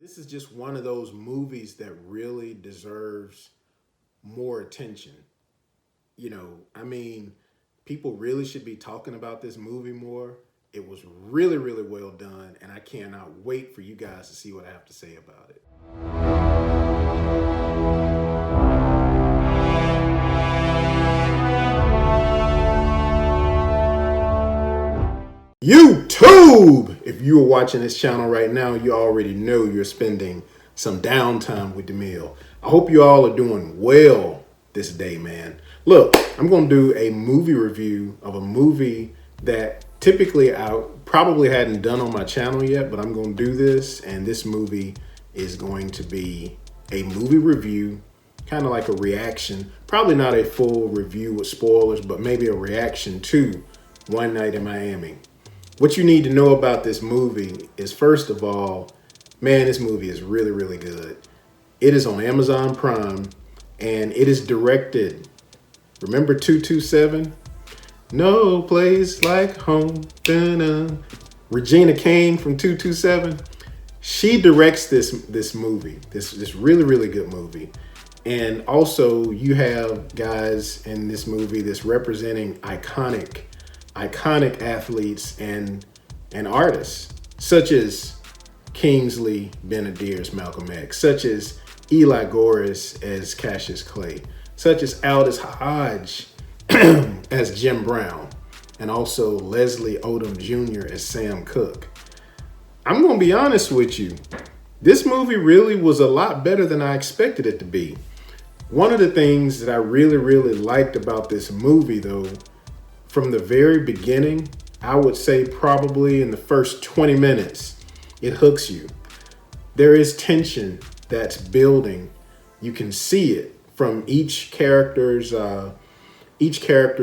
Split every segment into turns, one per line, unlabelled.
This is just one of those movies that really deserves more attention. I mean, people really should be talking about this movie more. It was really, really well done, and I cannot wait for you guys to see what I have to say about it. YouTube! If you are watching this channel right now, you already know you're spending some downtime with Demille. I hope you all are doing well this day, man. Look, I'm going to do a movie review of a movie that typically I probably hadn't done on my channel yet, but I'm going to do this, and this movie is going to be a movie review, kind of like a reaction. Probably not a full review with spoilers, but maybe a reaction to One Night in Miami. What you need to know about this movie is, first of all, man, this movie is really, really good. It is on Amazon Prime, and it is directed, remember 227? No place like home. Dun-dun. Regina King from 227. She directs this movie, this really, really good movie. And also you have guys in this movie that's representing iconic athletes and artists, such as Kingsley Ben-adir Malcolm X, such as Eli Goris as Cassius Clay, such as Aldous Hodge as Jim Brown, and also Leslie Odom Jr. as Sam Cooke. I'm going to be honest with you. This movie really was a lot better than I expected it to be. One of the things that I really, really liked about this movie, though, from the very beginning, I would say probably in the first 20 minutes, it hooks you. There is tension that's building. You can see it from each character's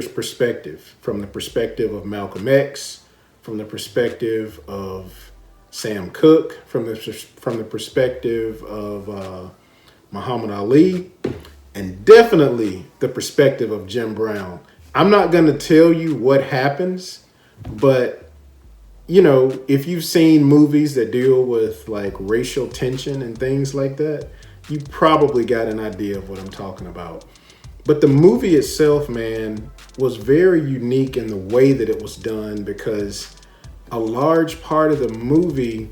perspective, from the perspective of Malcolm X, from the perspective of Sam Cooke, from the perspective of Muhammad Ali, and definitely the perspective of Jim Brown. I'm not going to tell you what happens, but if you've seen movies that deal with like racial tension and things like that, you probably got an idea of what I'm talking about. But the movie itself, man, was very unique in the way that it was done, because a large part of the movie,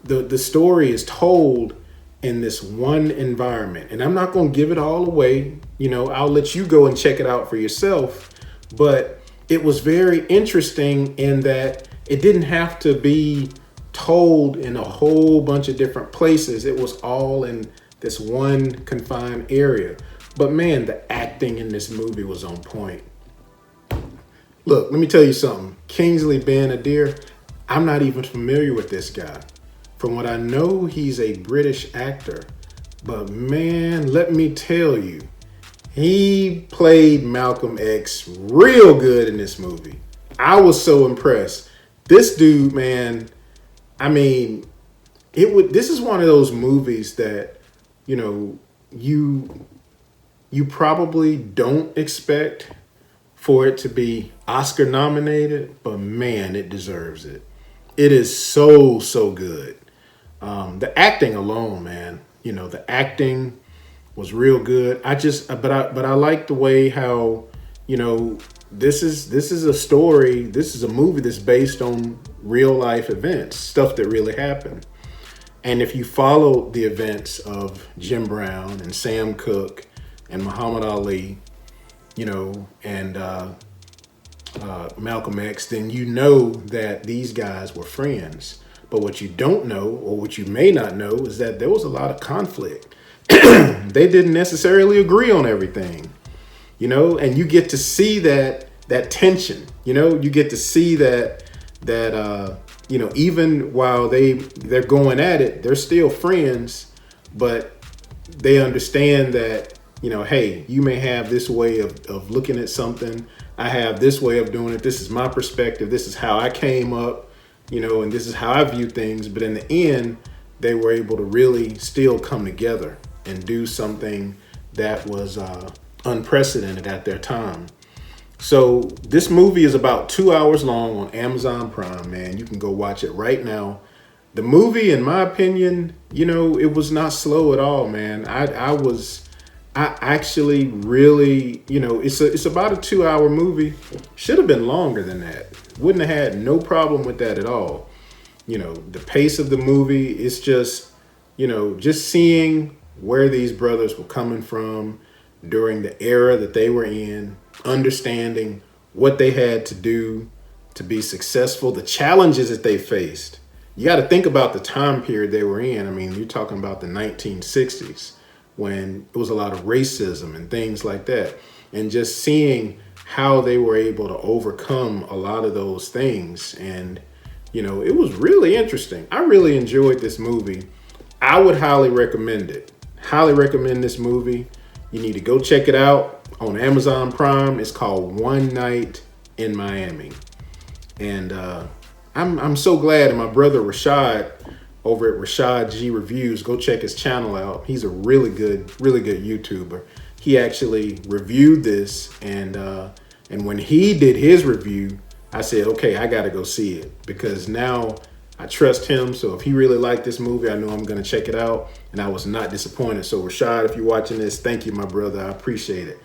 the story is told in this one environment. And I'm not going to give it all away. I'll let you go and check it out for yourself. But it was very interesting in that it didn't have to be told in a whole bunch of different places. It was all in this one confined area. But man, the acting in this movie was on point. Look, let me tell you something. Kingsley Ben-adir, I'm not even familiar with this guy. From what I know, he's a British actor. But man, let me tell you, he played Malcolm X real good in this movie. I was so impressed. This dude, man, I mean, this is one of those movies that, you probably don't expect for it to be Oscar nominated, but man, it deserves it. It is so, so good. The acting alone, man, the acting was real good. But I like the way how, this is a story. This is a movie that's based on real life events, stuff that really happened. And if you follow the events of Jim Brown and Sam Cooke and Muhammad Ali, and Malcolm X, then you know that these guys were friends. But what you don't know, or what you may not know, is that there was a lot of conflict. They didn't necessarily agree on everything, and you get to see that tension. You get to see that even while they're going at it, they're still friends, but they understand that, hey, you may have this way of looking at something. I have this way of doing it. This is my perspective. This is how I came up, and this is how I view things. But in the end, they were able to really still come together and do something that was unprecedented at their time. So this movie is about 2 hours long on Amazon Prime, man. You can go watch it right now. the movie, in my opinion, you know, it was not slow at all, man. I actually really, you know, it's about a 2 hour movie. Should have been longer than that. Wouldn't have had no problem with that at all. You know, the pace of the movie is just, you know, just seeing where these brothers were coming from during the era that they were in, understanding what they had to do to be successful, the challenges that they faced. You got to think about the time period they were in. I mean, you're talking about the 1960s when it was a lot of racism and things like that. And just seeing how they were able to overcome a lot of those things. And, you know, it was really interesting. I really enjoyed this movie. I would highly recommend it. Highly recommend this movie. You need to go check it out on Amazon Prime. It's called One Night in Miami. And I'm so glad. And my brother Rashad over at Rashad G Reviews, go check his channel out. He's a really good YouTuber. He actually reviewed this, and when he did his review, I said, okay, I got to go see it, because now I trust him. So if he really liked this movie, I know I'm going to check it out, and I was not disappointed. So Rashad, if you're watching this, thank you, my brother. I appreciate it.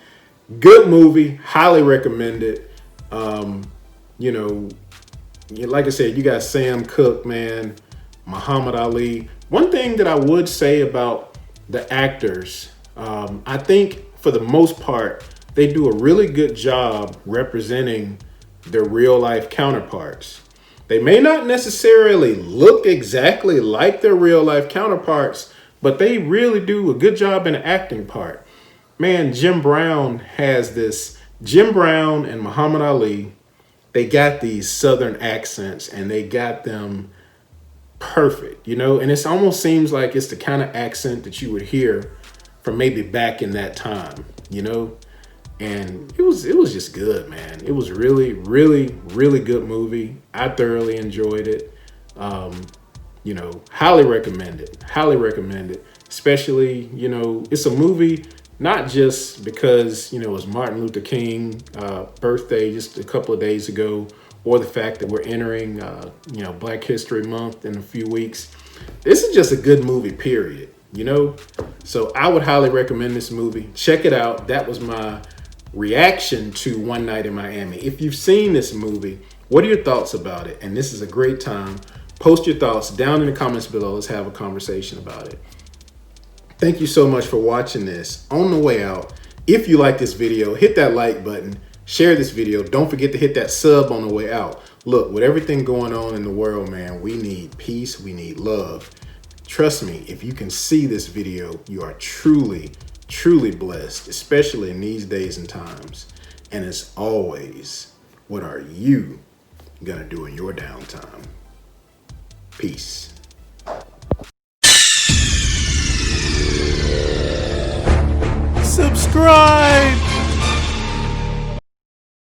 Good movie, highly recommend it. You know, like I said, you got Sam Cooke, man, Muhammad Ali. One thing that I would say about the actors, I think for the most part, they do a really good job representing their real life counterparts. They may not necessarily look exactly like their real life counterparts, but they really do a good job in the acting part. Man, Jim Brown has this. Jim Brown and Muhammad Ali, they got these Southern accents, and they got them perfect, you know, and it almost seems like it's the kind of accent that you would hear from maybe back in that time, you know. And it was just good, man. It was really good movie. I thoroughly enjoyed it. You know, highly recommend it. Especially, you know, it's a movie not just because, you know, it was Martin Luther King birthday just a couple of days ago, or the fact that we're entering, you know, Black History Month in a few weeks. This is just a good movie, period, you know? So I would highly recommend this movie. Check it out. That was my reaction to One Night in Miami. If you've seen this movie, what are your thoughts about it? And this is a great time. Post your thoughts down in the comments below. Let's have a conversation about it. Thank you so much for watching this. On the way out, if you like this video, hit that like button. Share this video. Don't forget to hit that sub on the way out. Look, with everything going on in the world, man, we need peace. We need love. Trust me, if you can see this video, you are truly blessed, especially in these days and times. And as always, what are you gonna do in your downtime? Peace. Subscribe.